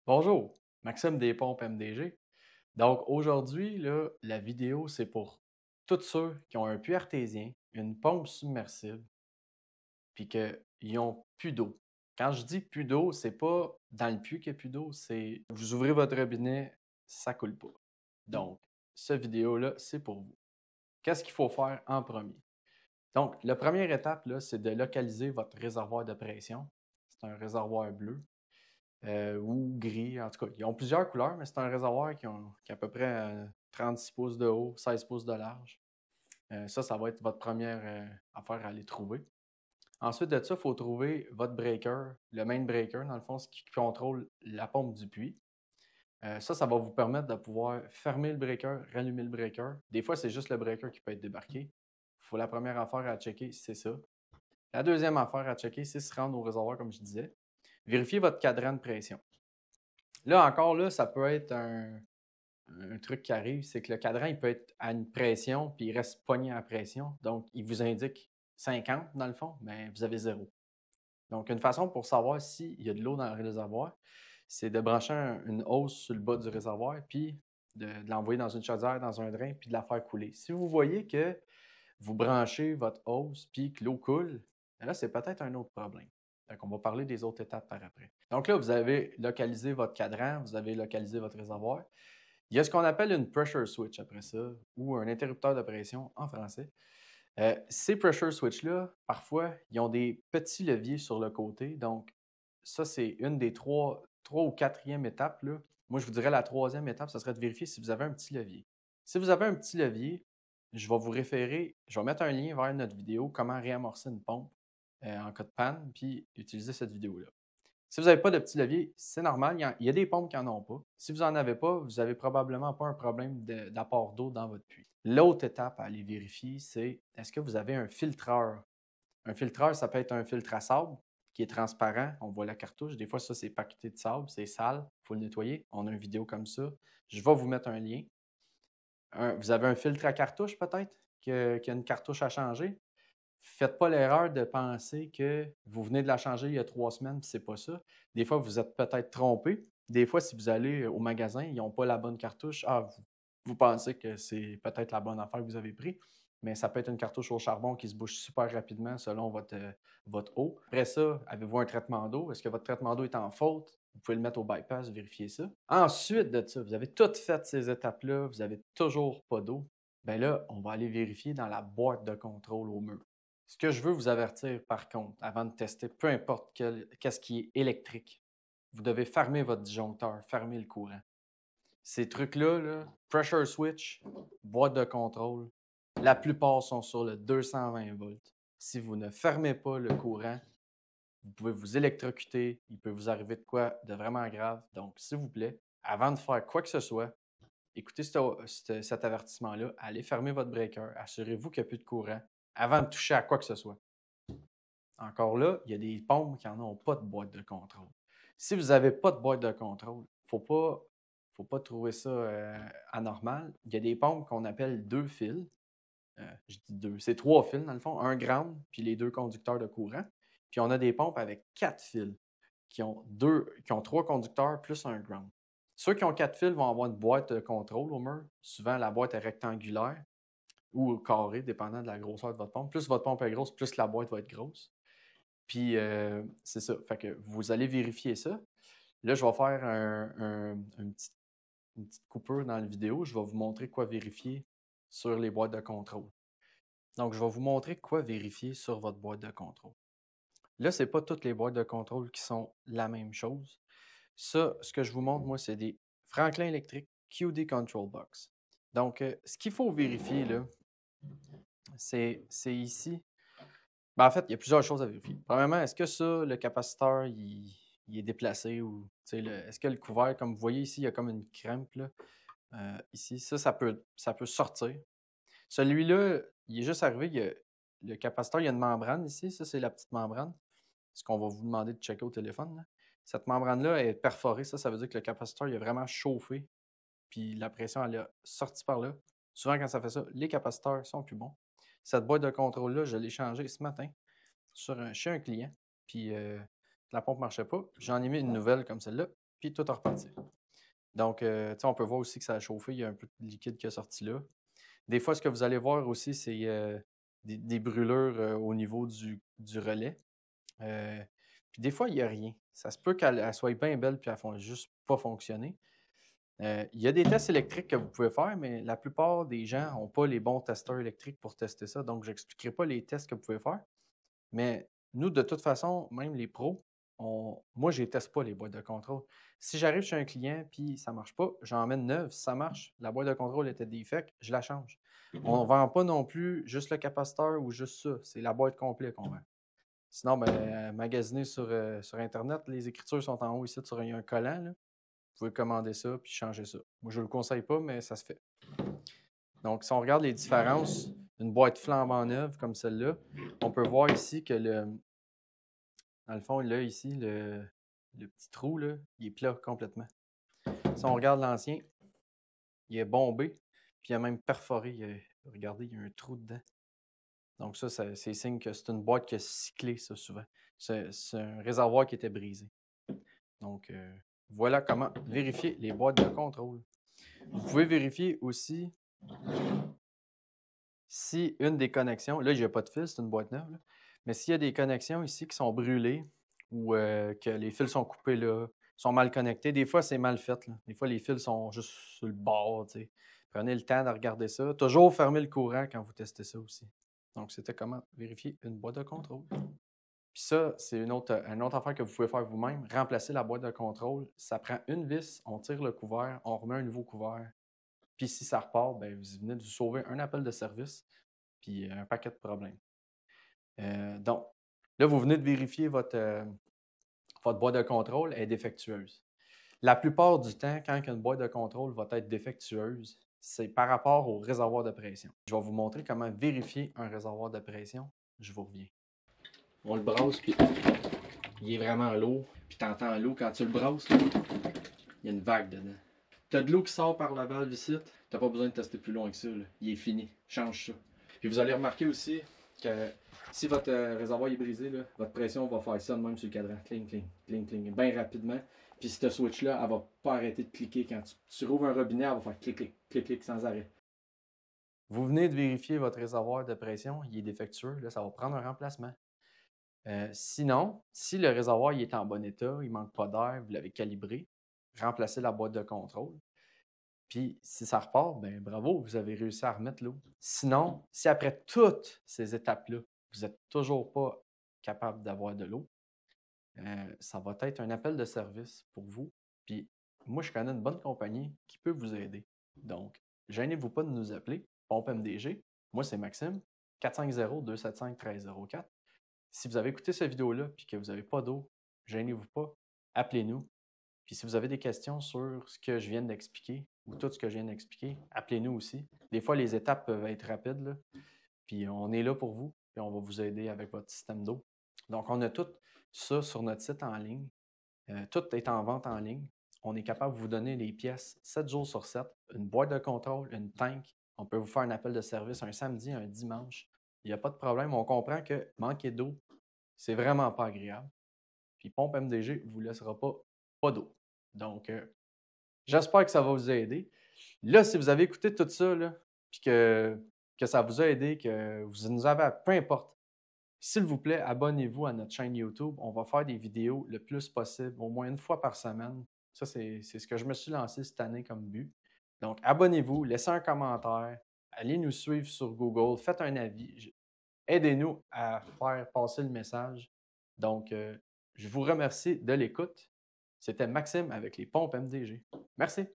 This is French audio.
Bonjour, Maxime Despompes MDG. Donc aujourd'hui, là, la vidéo, c'est pour tous ceux qui ont un puits artésien, une pompe submersible, puis qu'ils n'ont plus d'eau. Quand je dis plus d'eau, c'est pas dans le puits qu'il n'y a plus d'eau, c'est vous ouvrez votre robinet, ça coule pas. Donc, cette vidéo-là, c'est pour vous. Qu'est-ce qu'il faut faire en premier? Donc, la première étape, là, c'est de localiser votre réservoir de pression. C'est un réservoir bleu ou gris. En tout cas, ils ont plusieurs couleurs, mais c'est un réservoir qui a à peu près 36 pouces de haut, 16 pouces de large. Ça va être votre première affaire à aller trouver. Ensuite de ça, il faut trouver votre breaker, le main breaker, dans le fond, ce qui contrôle la pompe du puits. Ça va vous permettre de pouvoir fermer le breaker, rallumer le breaker. Des fois, c'est juste le breaker qui peut être débarqué. La première affaire à checker, c'est ça. La deuxième affaire à checker, c'est se rendre au réservoir, comme je disais. Vérifiez votre cadran de pression. Là, encore là, ça peut être un truc qui arrive, c'est que le cadran, il peut être à une pression, puis il reste pogné à la pression. Donc, il vous indique 50 dans le fond, mais vous avez zéro. Donc, une façon pour savoir s'il y a de l'eau dans le réservoir, c'est de brancher une hose sur le bas du réservoir, puis de l'envoyer dans une chaudière, dans un drain, puis de la faire couler. Si vous voyez que vous branchez votre hose, puis que l'eau coule, ben là, c'est peut-être un autre problème. Donc, on va parler des autres étapes par après. Donc là, vous avez localisé votre cadran, vous avez localisé votre réservoir. Il y a ce qu'on appelle une pressure switch après ça, ou un interrupteur de pression en français. Ces pressure switch-là, parfois, ils ont des petits leviers sur le côté. Donc, ça, c'est une des trois ou quatrième étapes, là. Moi, je vous dirais la troisième étape, ce serait de vérifier si vous avez un petit levier. Si vous avez un petit levier, je vais vous référer, je vais mettre un lien vers notre vidéo comment réamorcer une pompe en cas de panne, puis utiliser cette vidéo-là. Si vous n'avez pas de petit levier, c'est normal, il y a des pompes qui n'en ont pas. Si vous n'en avez pas, vous n'avez probablement pas un problème d'apport d'eau dans votre puits. L'autre étape à aller vérifier, c'est est-ce que vous avez un filtreur? Un filtreur, ça peut être un filtre à sable qui est transparent. On voit la cartouche. Des fois, ça, c'est paqueté de sable, c'est sale, il faut le nettoyer. On a une vidéo comme ça. Je vais vous mettre un lien. Vous avez un filtre à cartouche peut-être, qui a une cartouche à changer. Faites pas l'erreur de penser que vous venez de la changer il y a 3 semaines, puis c'est pas ça. Des fois, vous êtes peut-être trompé. Des fois, si vous allez au magasin, ils n'ont pas la bonne cartouche. Vous pensez que c'est peut-être la bonne affaire que vous avez pris, mais ça peut être une cartouche au charbon qui se bouche super rapidement selon votre eau. Après ça, avez-vous un traitement d'eau? Est-ce que votre traitement d'eau est en faute? Vous pouvez le mettre au bypass, vérifier ça. Ensuite de ça, vous avez toutes fait ces étapes-là, vous n'avez toujours pas d'eau. Bien là, on va aller vérifier dans la boîte de contrôle au mur. Ce que je veux vous avertir, par contre, avant de tester, peu importe qu'est-ce qui est électrique, vous devez fermer votre disjoncteur, fermer le courant. Ces trucs-là, là, pressure switch, boîte de contrôle, la plupart sont sur le 220 volts. Si vous ne fermez pas le courant, vous pouvez vous électrocuter, il peut vous arriver de quoi de vraiment grave. Donc, s'il vous plaît, avant de faire quoi que ce soit, écoutez cet avertissement-là, allez fermer votre breaker, assurez-vous qu'il n'y a plus de courant avant de toucher à quoi que ce soit. Encore là, il y a des pompes qui n'en ont pas de boîte de contrôle. Si vous n'avez pas de boîte de contrôle, faut pas trouver ça anormal. Il y a des pompes qu'on appelle deux fils. Je dis deux, c'est trois fils dans le fond, un ground, puis les deux conducteurs de courant. Puis on a des pompes avec quatre fils qui ont trois conducteurs plus un ground. Ceux qui ont quatre fils vont avoir une boîte de contrôle au mur. Souvent, la boîte est rectangulaire ou carrée, dépendant de la grosseur de votre pompe. Plus votre pompe est grosse, plus la boîte va être grosse. Puis, c'est ça. Fait que vous allez vérifier ça. Là, je vais faire une petite coupure dans la vidéo. Je vais vous montrer quoi vérifier sur les boîtes de contrôle. Donc, je vais vous montrer quoi vérifier sur votre boîte de contrôle. Là, ce n'est pas toutes les boîtes de contrôle qui sont la même chose. Ça, ce que je vous montre, moi, c'est des Franklin Electric QD Control Box. Donc, ce qu'il faut vérifier, là, c'est ici. Ben, en fait, il y a plusieurs choses à vérifier. Premièrement, est-ce que ça, le capaciteur, il est déplacé ou est-ce que le couvert, comme vous voyez ici, il y a comme une crème là, ici, ça peut sortir. Celui-là, il est juste arrivé, le capaciteur, il y a une membrane ici, ça c'est la petite membrane, ce qu'on va vous demander de checker au téléphone, là. Cette membrane-là est perforée, ça veut dire que le capaciteur, il a vraiment chauffé, puis la pression, elle a sorti par là. Souvent, quand ça fait ça, les capaciteurs sont plus bons. Cette boîte de contrôle-là, je l'ai changée ce matin chez un client, puis la pompe ne marchait pas. J'en ai mis une nouvelle comme celle-là. puis tout a reparti. Donc, on peut voir aussi que ça a chauffé, il y a un peu de liquide qui est sorti là. Des fois, ce que vous allez voir aussi, c'est des brûlures au niveau du relais. Puis des fois, il n'y a rien. Ça se peut qu'elle soit bien belle puis elle ne juste pas fonctionner. Il y a des tests électriques que vous pouvez faire, mais la plupart des gens n'ont pas les bons testeurs électriques pour tester ça. Donc, je n'expliquerai pas les tests que vous pouvez faire. Mais nous, de toute façon, même les pros, moi, je ne teste pas les boîtes de contrôle. Si j'arrive chez un client et ça ne marche pas, j'emmène neuve. Si ça marche, la boîte de contrôle était défecte, je la change. On ne vend pas non plus juste le capaciteur ou juste ça. C'est la boîte complète qu'on vend. Sinon, magasiner sur Internet, les écritures sont en haut ici sur un collant. Là. Vous pouvez commander ça puis changer ça. Moi, je ne le conseille pas, mais ça se fait. Donc, si on regarde les différences d'une boîte flambant neuve comme celle-là, on peut voir ici que dans le fond, là, ici, le petit trou, là, il est plat complètement. Si on regarde l'ancien, il est bombé, puis il a même perforé. Regardez, il y a un trou dedans. Donc ça, c'est signe que c'est une boîte qui a cyclé, ça, souvent. C'est un réservoir qui était brisé. Donc, voilà comment vérifier les boîtes de contrôle. Vous pouvez vérifier aussi si une des connexions, là, il n'y a pas de fil, c'est une boîte neuve, là, mais s'il y a des connexions ici qui sont brûlées ou que les fils sont coupés là, sont mal connectés, des fois, c'est mal fait. Là. Des fois, les fils sont juste sur le bord. T'sais. Prenez le temps de regarder ça. Toujours fermer le courant quand vous testez ça aussi. Donc, c'était comment vérifier une boîte de contrôle. Puis ça, c'est une autre affaire que vous pouvez faire vous-même. Remplacer la boîte de contrôle. Ça prend une vis, on tire le couvert, on remet un nouveau couvert. Puis si ça repart, ben, vous venez de vous sauver un appel de service puis un paquet de problèmes. Donc, là, vous venez de vérifier votre boîte de contrôle est défectueuse. La plupart du temps, quand une boîte de contrôle va être défectueuse, c'est par rapport au réservoir de pression. Je vais vous montrer comment vérifier un réservoir de pression. Je vous reviens. On le brasse, puis il est vraiment lourd. Puis tu entends l'eau quand tu le brasses, là, il y a une vague dedans. Tu as de l'eau qui sort par la valve ici, tu n'as pas besoin de tester plus loin que ça. Là. Il est fini. Change ça. Puis vous allez remarquer aussi que si votre réservoir est brisé, là, votre pression va faire ça de même sur le cadran. Cling, cling, cling, cling, bien rapidement. Puis cette switch-là, elle ne va pas arrêter de cliquer. Quand tu rouvres un robinet, elle va faire clic, clic, clic, clic sans arrêt. Vous venez de vérifier votre réservoir de pression, il est défectueux. Là, ça va prendre un remplacement. Sinon, si le réservoir il est en bon état, il ne manque pas d'air, vous l'avez calibré, remplacez la boîte de contrôle. Puis, si ça repart, ben bravo, vous avez réussi à remettre l'eau. Sinon, si après toutes ces étapes-là, vous n'êtes toujours pas capable d'avoir de l'eau, ça va être un appel de service pour vous. Puis, moi, je connais une bonne compagnie qui peut vous aider. Donc, gênez-vous pas de nous appeler, Pompe MDG. Moi, c'est Maxime, 450-275-1304. Si vous avez écouté cette vidéo-là et que vous n'avez pas d'eau, gênez-vous pas, appelez-nous. Puis si vous avez des questions sur ce que je viens d'expliquer ou tout ce que je viens d'expliquer, appelez-nous aussi. Des fois, les étapes peuvent être rapides, là. Puis on est là pour vous, puis on va vous aider avec votre système d'eau. Donc, on a tout ça sur notre site en ligne. Tout est en vente en ligne. On est capable de vous donner les pièces 7 jours sur 7, une boîte de contrôle, une tank. On peut vous faire un appel de service un samedi, un dimanche. Il n'y a pas de problème. On comprend que manquer d'eau, c'est vraiment pas agréable. Puis Pompe MDG ne vous laissera pas d'eau. Donc, j'espère que ça va vous aider. Là, si vous avez écouté tout ça, puis que ça vous a aidé, que vous nous avez, peu importe, s'il vous plaît, abonnez-vous à notre chaîne YouTube. On va faire des vidéos le plus possible, au moins une fois par semaine. Ça, c'est ce que je me suis lancé cette année comme but. Donc, abonnez-vous, laissez un commentaire, allez nous suivre sur Google, faites un avis. Aidez-nous à faire passer le message. Donc, je vous remercie de l'écoute. C'était Maxime avec les pompes MDG. Merci.